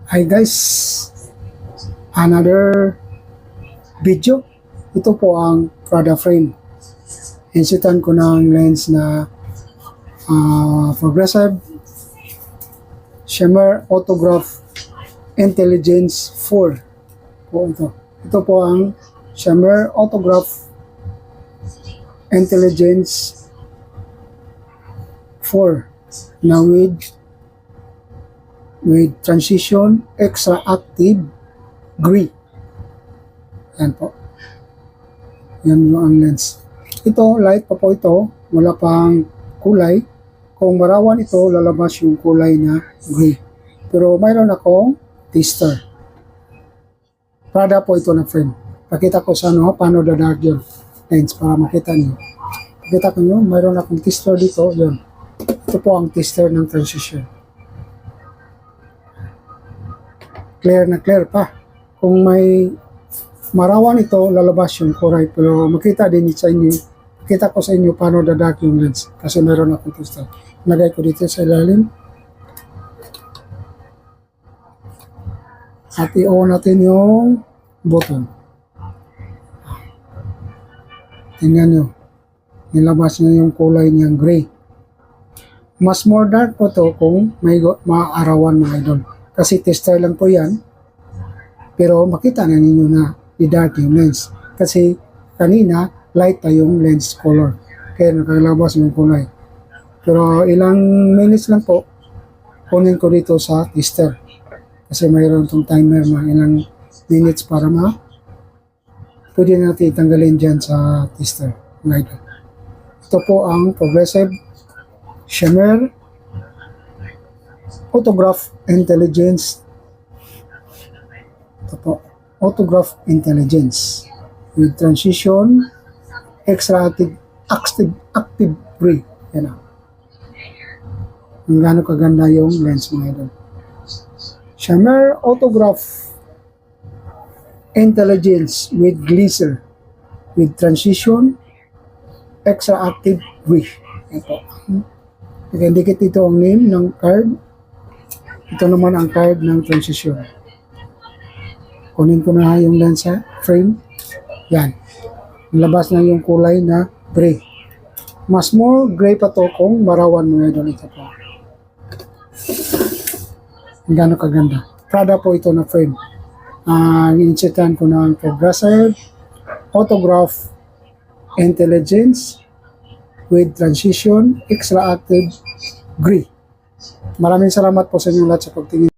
Hi guys, another video. Ito po ang Prada frame. Insitan ko ng lens na Progressive Shimmer Autograph Intelligence 4 po ito. Ito po ang Shimmer Autograph Intelligence 4 na with transition extra active gray. Yan po. Yan yung ang lens. Ito, light pa po ito. Wala pang kulay. Kung marawan ito, lalabas yung kulay na gray. Pero mayroon akong tester. Prada po ito na frame. Pakita ko sa paano dadark yung lens para makita niyo. Pakita ko nyo, mayroon akong tester dito. Yan. Ito po ang tester ng transition. Clear na clear pa. Kung may marawan ito, lalabas yung kulay. Pero makita din sa inyo, makita ko sa inyo paano dadark yung lens. Kasi meron akong tester. Lagay ko dito sa ilalim. At i-on natin yung button. Tingnan nyo. Nilabas nyo yung kulay niyang gray. Mas more dark po to kung may maarawan mga idol. Kasi tester lang po yan. Pero makita na ninyo na i-dark yung lens. Kasi kanina, light pa yung lens color. Kaya nakalabas yung kulay. Pero ilang minutes lang po, kunin ko dito sa tester. Kasi mayroon itong timer na ilang minutes para pwede natin itanggalin dyan sa tester. Ito po ang Progressive Shimmer Autograph Intelligence. Ito po, Autograph Intelligence with transition extra active gray. Yan na. Ang gano'ng kaganda yung lens mga idol. Shimmer Autograph Intelligence with Glisser with transition extra active gray. Ito. Nakindikit dito ang name ng card. Ito naman ang card ng transition. Kunin ko na yung lens sa frame. Yan. Labas na yung kulay na gray. Mas more gray pa to kung marawan mga idol ito po. Ang gano'ng kaganda. Prada po ito na frame. Insitan ko ng Progressive Autograph Intelligence with transition extra active gray. Maraming salamat po sa inyong lahat sa pagtingin.